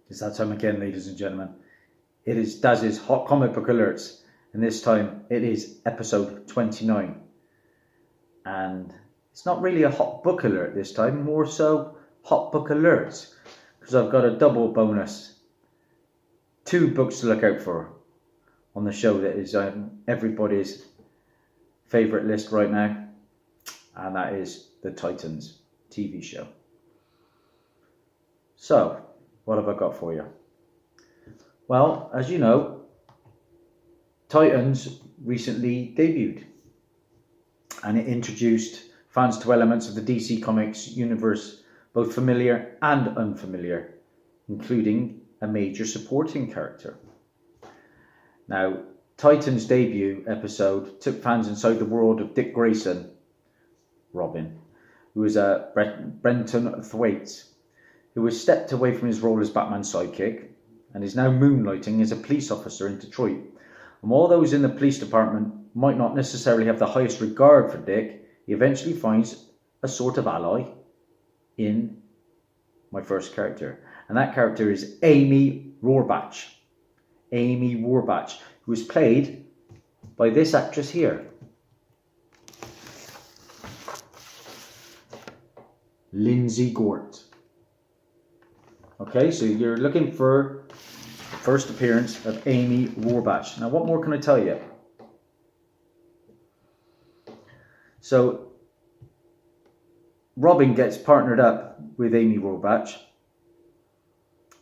It's that time again, ladies and gentlemen. It is Dazzie's Hot Comic Book Alerts, and this time it is episode 29. And it's not really a hot book alert this time, more so hot book alerts, because I've got a double bonus. 2 books to look out for on the show that is everybody's favourite list right now, and that is the Titans TV show. So, what have I got for you? Well, as you know, Titans recently debuted, and it introduced fans to elements of the DC Comics universe, both familiar and unfamiliar, including a major supporting character. Now, Titans' debut episode took fans inside the world of Dick Grayson, Robin, who was Brenton Thwaites, who has stepped away from his role as Batman's sidekick and is now moonlighting as a police officer in Detroit. And while those in the police department might not necessarily have the highest regard for Dick, he eventually finds a sort of ally in my first character. And that character is Amy Rohrbach. Amy Rohrbach, who is played by this actress here. Lindsay Gort. Okay, so you're looking for the first appearance of Amy Rohrbach. Now, what more can I tell you? So, Robin gets partnered up with Amy Rohrbach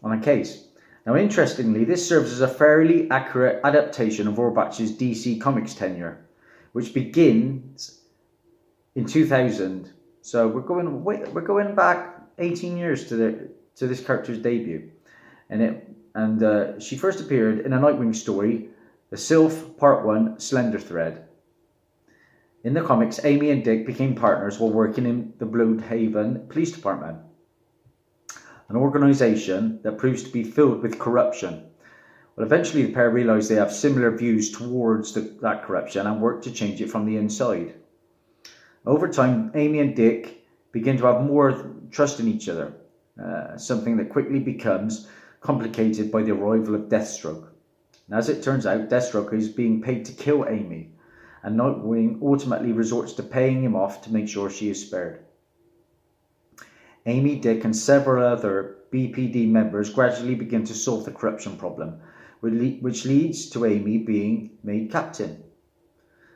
on a case. Now, interestingly, this serves as a fairly accurate adaptation of Rohrbach's DC Comics tenure, which begins in 2000. So we're going back 18 years to this character's debut, and she first appeared in a Nightwing story, The Sylph Part 1 Slender Thread. In the comics, Amy and Dick became partners while working in the Bloodhaven Police Department, an organisation that proves to be filled with corruption. Well, eventually the pair realise they have similar views towards that corruption and work to change it from the inside. Over time, Amy and Dick begin to have more trust in each other, something that quickly becomes complicated by the arrival of Deathstroke. And as it turns out, Deathstroke is being paid to kill Amy, and Nightwing ultimately resorts to paying him off to make sure she is spared. Amy, Dick and several other BPD members gradually begin to solve the corruption problem, which leads to Amy being made captain.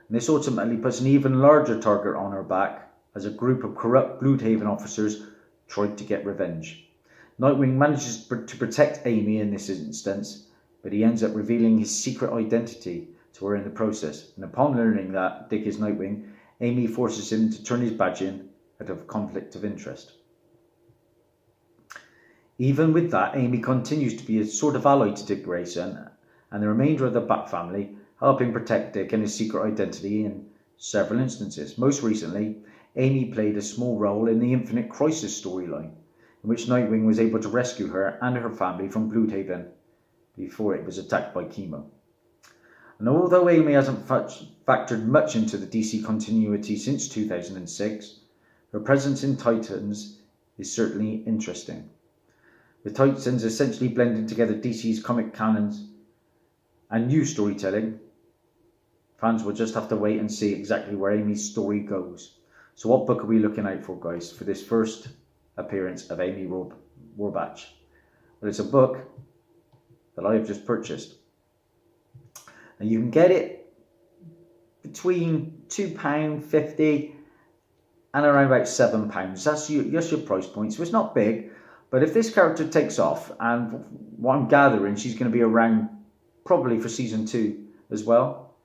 And this ultimately puts an even larger target on her back as a group of corrupt Bloodhaven officers tried to get revenge. Nightwing manages to protect Amy in this instance, but he ends up revealing his secret identity to her in the process. And upon learning that Dick is Nightwing, Amy forces him to turn his badge in out of conflict of interest. Even with that, Amy continues to be a sort of ally to Dick Grayson and the remainder of the Bat family, helping protect Dick and his secret identity in several instances. Most recently, Amy played a small role in the Infinite Crisis storyline, in which Nightwing was able to rescue her and her family from Bloodhaven before it was attacked by Chemo. And although Amy hasn't factored much into the DC continuity since 2006, her presence in Titans is certainly interesting. With Titans essentially blending together DC's comic canons and new storytelling, fans will just have to wait and see exactly where Amy's story goes. So what book are we looking out for, guys, for this first appearance of Amy Rohrbach? Well, it's a book that I have just purchased. And you can get it between £2.50 and around about £7. That's your price point. So it's not big, but if this character takes off, and what I'm gathering, she's going to be around probably for season 2 as well,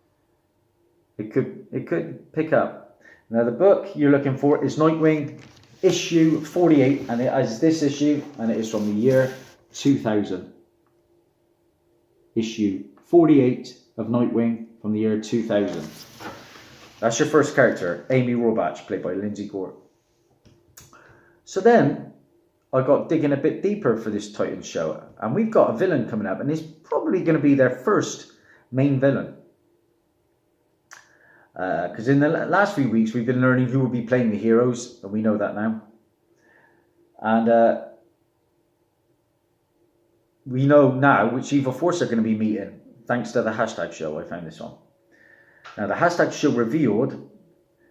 it could pick up. Now the book you're looking for is Nightwing issue 48, and it has this issue, and it is from the year 2000. Issue 48 of Nightwing from the year 2000. That's your first character, Amy Rohrbach, played by Lindsay Gort. So then I got digging a bit deeper for this Titans show, and we've got a villain coming up, and it's probably going to be their first main villain. Because in the last few weeks we've been learning who will be playing the heroes, and we know that now. And we know now which evil force they're going to be meeting, thanks to the hashtag show. I found this on. Now, the hashtag show revealed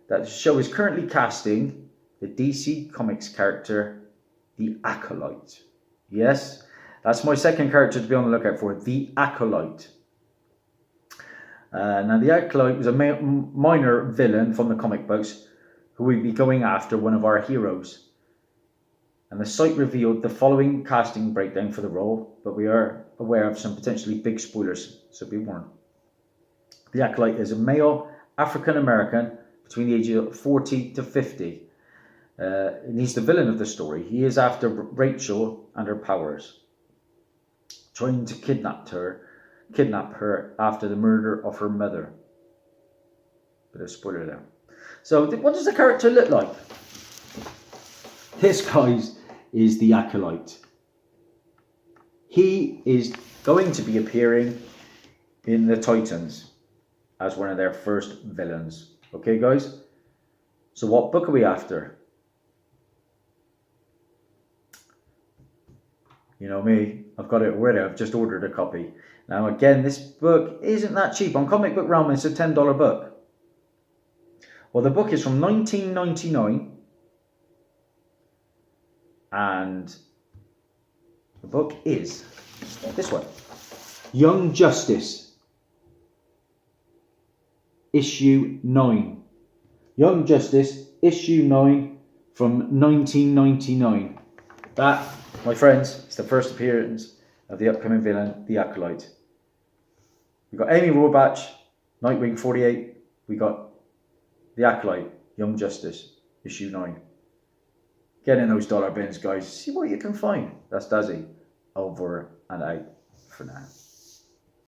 that the show is currently casting the DC Comics character, the Acolyte. Yes, that's my second character to be on the lookout for, the Acolyte. Now, the Acolyte was a minor villain from the comic books who would be going after one of our heroes. And the site revealed the following casting breakdown for the role, but we are aware of some potentially big spoilers, so be warned. The Acolyte is a male African-American between the ages of 40 to 50. And he's the villain of the story. He is after Rachel and her powers, trying to kidnap her after the murder of her mother. Bit of spoiler there. So what does the character look like? This, guys, is the Acolyte. He is going to be appearing in the Titans as one of their first villains. Okay, guys? So what book are we after? You know me, I've got it already. I've just ordered a copy. Now, again, this book isn't that cheap. On Comic Book Realm, it's a $10 book. Well, the book is from 1999. And the book is this one. Young Justice, issue 9. Young Justice, issue 9 from 1999. That, my friends, is the first appearance of the upcoming villain, the Acolyte. We've got Amy Rohrbach, Nightwing 48. We got the Acolyte, Young Justice, issue 9. Get in those dollar bins, guys. See what you can find. That's Dazzie. Over and out for now.